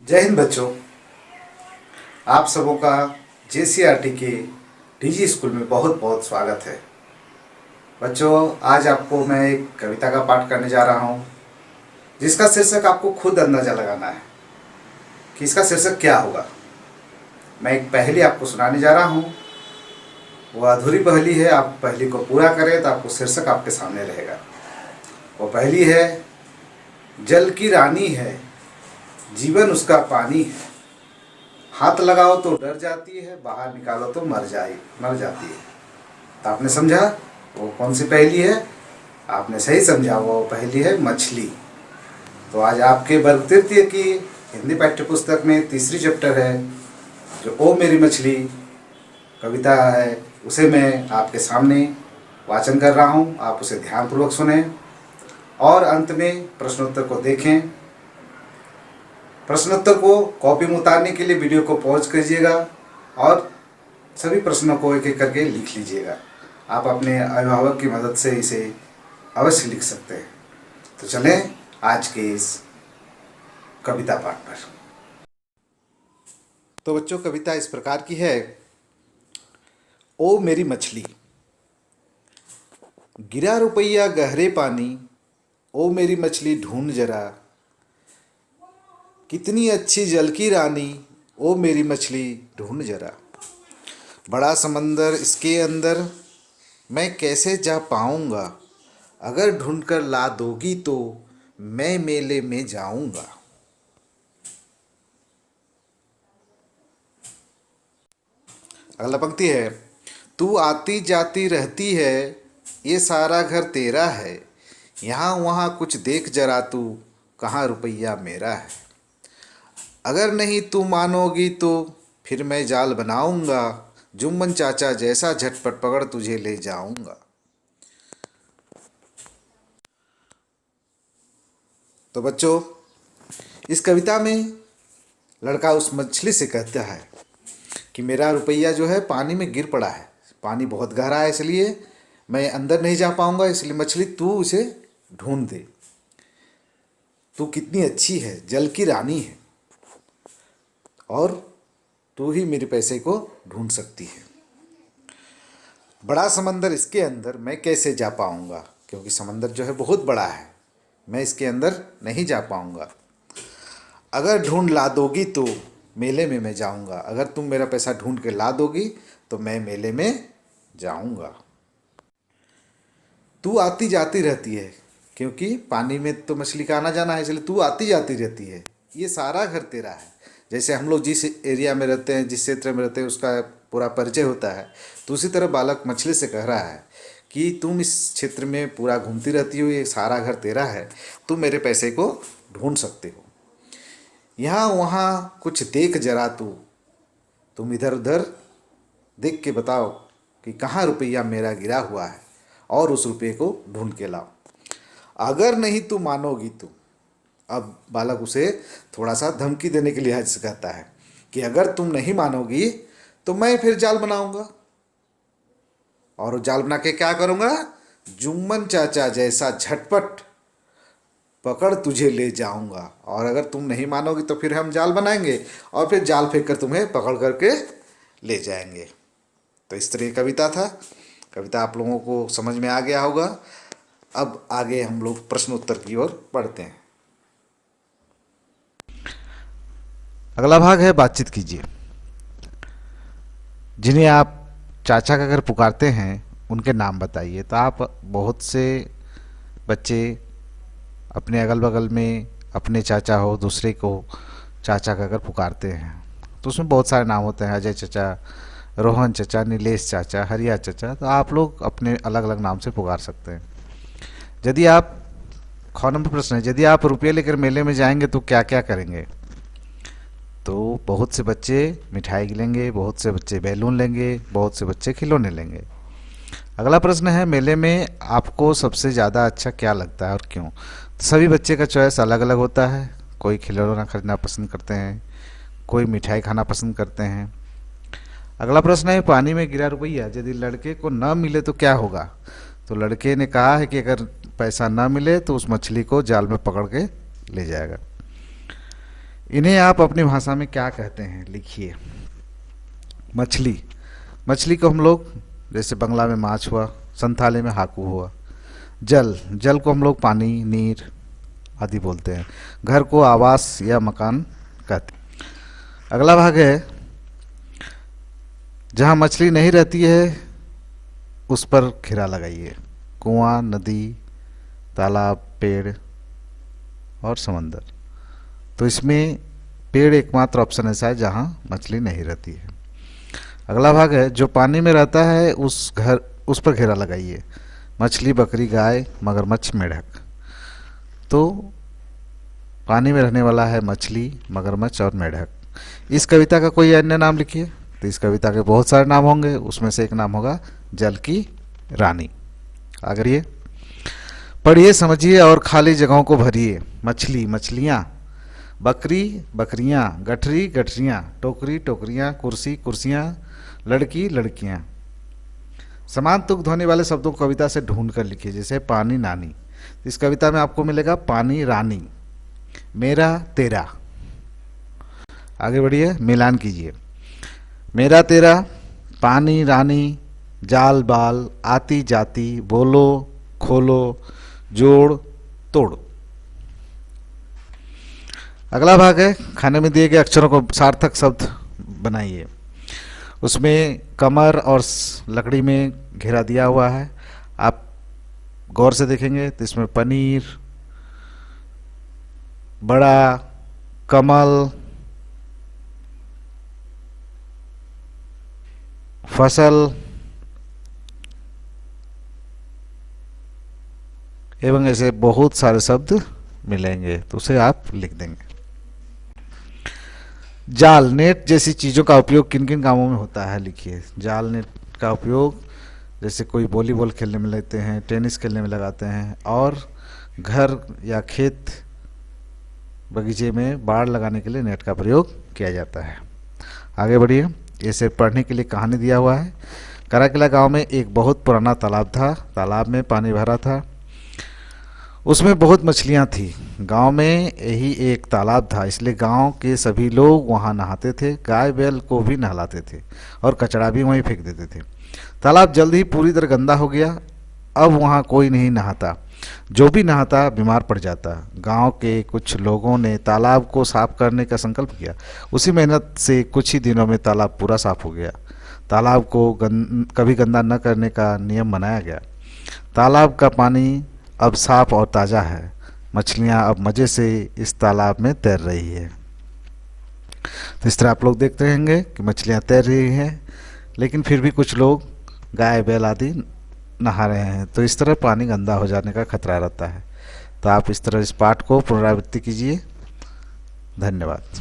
जय हिंद बच्चों। आप सबों का जेसीईआरटी के डीजी स्कूल में बहुत बहुत स्वागत है। बच्चों, आज आपको मैं एक कविता का पाठ करने जा रहा हूँ, जिसका शीर्षक आपको खुद अंदाजा लगाना है कि इसका शीर्षक क्या होगा। मैं एक पहेली आपको सुनाने जा रहा हूँ। वो अधूरी पहेली है, आप पहेली को पूरा करें तो आपको शीर्षक आपके सामने रहेगा। वो पहेली है, जल की रानी है, जीवन उसका पानी है, हाथ लगाओ तो डर जाती है, बाहर निकालो तो मर जाती है। तो आपने समझा वो कौन सी पहेली है? आपने सही समझा, वो पहेली है मछली। तो आज आपके वर्ग तृतीय की हिंदी पाठ्य पुस्तक में तीसरी चैप्टर है, जो ओ मेरी मछली कविता है, उसे मैं आपके सामने वाचन कर रहा हूँ। आप उसे ध्यानपूर्वक सुने और अंत में प्रश्नोत्तर को देखें। प्रश्नोत्तर को कॉपी में उतारने के लिए वीडियो को पॉज कीजिएगा और सभी प्रश्नों को एक एक करके लिख लीजिएगा। आप अपने अभिभावक की मदद से इसे अवश्य लिख सकते हैं। तो चलें आज के इस कविता पाठ पर। तो बच्चों, कविता इस प्रकार की है। ओ मेरी मछली, गिरा रुपया गहरे पानी, ओ मेरी मछली ढूंढ जरा, कितनी अच्छी जल की रानी, ओ मेरी मछली ढूंढ जरा, बड़ा समंदर इसके अंदर, मैं कैसे जा पाऊंगा, अगर ढूंढ कर ला दोगी तो मैं मेले में जाऊंगा। अगला पंक्ति है, तू आती जाती रहती है, ये सारा घर तेरा है, यहाँ वहाँ कुछ देख जरा तू, कहाँ रुपया मेरा है, अगर नहीं तू मानोगी तो फिर मैं जाल बनाऊंगा, जुम्मन चाचा जैसा झटपट पकड़ तुझे ले जाऊंगा। तो बच्चों, इस कविता में लड़का उस मछली से कहता है कि मेरा रुपया जो है पानी में गिर पड़ा है, पानी बहुत गहरा है, इसलिए मैं अंदर नहीं जा पाऊंगा, इसलिए मछली तू उसे ढूंढ दे। तू कितनी अच्छी है, जल की रानी है, और तू ही मेरे पैसे को ढूंढ सकती है। बड़ा समंदर इसके अंदर, मैं कैसे जा पाऊंगा, क्योंकि समंदर जो है बहुत बड़ा है, मैं इसके अंदर नहीं जा पाऊंगा, अगर ढूंढ ला दोगी तो मेले में मैं जाऊंगा, अगर तुम मेरा पैसा ढूंढ के ला दोगी तो मैं मेले में जाऊंगा। तू आती जाती रहती है, क्योंकि पानी में तो मछली का आना जाना है, इसलिए तू आती जाती रहती है, ये सारा घर तेरा है। जैसे हम लोग जिस एरिया में रहते हैं, जिस क्षेत्र में रहते हैं, उसका पूरा परिचय होता है, तो उसी तरह बालक मछली से कह रहा है कि तुम इस क्षेत्र में पूरा घूमती रहती हो, ये सारा घर तेरा है, तुम मेरे पैसे को ढूंढ सकते हो, यहाँ वहाँ कुछ देख जरा तू, तुम इधर उधर देख के बताओ कि कहाँ रुपया मेरा गिरा हुआ है, और उस रुपये को ढूंढ के लाओ, अगर नहीं तू मानोगी तो। अब बालक उसे थोड़ा सा धमकी देने के लिहाज से कहता है कि अगर तुम नहीं मानोगी तो मैं फिर जाल बनाऊंगा, और जाल बना के क्या करूंगा, जुम्मन चाचा जैसा झटपट पकड़ तुझे ले जाऊंगा, और अगर तुम नहीं मानोगी तो फिर हम जाल बनाएंगे और फिर जाल फेंक कर तुम्हें पकड़ करके ले जाएंगे। तो इस तरह की कविता था। कविता आप लोगों को समझ में आ गया होगा। अब आगे हम लोग प्रश्नोत्तर की ओर बढ़ते हैं। अगला भाग है बातचीत कीजिए। जिन्हें आप चाचा का घर पुकारते हैं उनके नाम बताइए। तो आप बहुत से बच्चे अपने अगल बगल में अपने चाचा हो, दूसरे को चाचा का घर पुकारते हैं, तो उसमें बहुत सारे नाम होते हैं, अजय चाचा, रोहन चाचा, नीलेश चाचा, हरिया चाचा। तो आप लोग अपने अलग अलग नाम से पुकार सकते हैं। यदि आप ख नंबर प्रश्न है, यदि आप रुपये लेकर मेले में जाएंगे तो क्या क्या करेंगे? तो बहुत से बच्चे मिठाई लेंगे, बहुत से बच्चे बैलून लेंगे, बहुत से बच्चे खिलौने लेंगे। अगला प्रश्न है, मेले में आपको सबसे ज़्यादा अच्छा क्या लगता है और क्यों? तो सभी बच्चे का चॉइस अलग अलग होता है। कोई खिलौना खरीदना पसंद करते हैं, कोई मिठाई खाना पसंद करते हैं। अगला प्रश्न है, पानी में गिरा रुपया यदि लड़के को न मिले तो क्या होगा? तो लड़के ने कहा है कि अगर पैसा न मिले तो उस मछली को जाल में पकड़ के ले जाएगा। इन्हें आप अपनी भाषा में क्या कहते हैं, लिखिए। मछली, मछली को हम लोग जैसे बंगला में माछ हुआ, संथाली में हाकू हुआ। जल, जल को हम लोग पानी, नीर आदि बोलते हैं। घर को आवास या मकान कहते हैं। अगला भाग है, जहाँ मछली नहीं रहती है उस पर घेरा लगाइए। कुआं, नदी, तालाब, पेड़ और समंदर। तो इसमें पेड़ एकमात्र ऑप्शन ऐसा है जहाँ मछली नहीं रहती है। अगला भाग है, जो पानी में रहता है उस पर घेरा लगाइए। मछली, बकरी, गाय, मगरमच्छ, मेढक। तो पानी में रहने वाला है मछली, मगरमच्छ और मेढक। इस कविता का कोई अन्य नाम लिखिए। तो इस कविता के बहुत सारे नाम होंगे, उसमें से एक नाम होगा जल की रानी। आगे ये पढ़िए, समझिए और खाली जगहों को भरिए। मछली, मछलियाँ। बकरी, बकरियाँ। गठरी, गठरियाँ। टोकरी, टोकरियाँ। कुर्सी, कुर्सियाँ। लड़की, लड़कियाँ। समान तुक ध्वनि वाले शब्दों को कविता से ढूंढ कर लिखिए, जैसे पानी, नानी। इस कविता में आपको मिलेगा पानी, रानी, मेरा, तेरा। आगे बढ़िए, मिलान कीजिए। मेरा, तेरा, पानी, रानी, जाल, बाल, आती जाती, बोलो, खोलो, जोड़, तोड़। अगला भाग है, खाने में दिए गए अक्षरों को सार्थक शब्द बनाइए। उसमें कमर और लकड़ी में घेरा दिया हुआ है। आप गौर से देखेंगे तो इसमें पनीर, बड़ा, कमल, फसल एवं ऐसे बहुत सारे शब्द मिलेंगे, तो उसे आप लिख देंगे। जाल, नेट जैसी चीज़ों का उपयोग किन किन कामों में होता है, लिखिए। जाल, नेट का उपयोग जैसे कोई वॉलीबॉल खेलने में लेते हैं, टेनिस खेलने में लगाते हैं, और घर या खेत बगीचे में बाड़ लगाने के लिए नेट का प्रयोग किया जाता है। आगे बढ़िए, इसे पढ़ने के लिए कहानी दिया हुआ है। कराकिला गांव में एक बहुत पुराना तालाब था। तालाब में पानी भरा था, उसमें बहुत मछलियां थी। गांव में यही एक तालाब था, इसलिए गांव के सभी लोग वहां नहाते थे। गाय बैल को भी नहलाते थे और कचरा भी वहीं फेंक देते थे। तालाब जल्द ही पूरी तरह गंदा हो गया। अब वहां कोई नहीं नहाता, जो भी नहाता बीमार पड़ जाता। गांव के कुछ लोगों ने तालाब को साफ करने का संकल्प किया। उसी मेहनत से कुछ ही दिनों में तालाब पूरा साफ हो गया। तालाब को कभी गंदा न करने का नियम बनाया गया। तालाब का पानी अब साफ और ताज़ा है। मछलियां अब मज़े से इस तालाब में तैर रही है। तो इस तरह आप लोग देखते रहेंगे कि मछलियां तैर रही हैं, लेकिन फिर भी कुछ लोग गाय बैल आदि नहा रहे हैं, तो इस तरह पानी गंदा हो जाने का खतरा रहता है। तो आप इस तरह इस पाठ को पुनरावृत्ति कीजिए। धन्यवाद।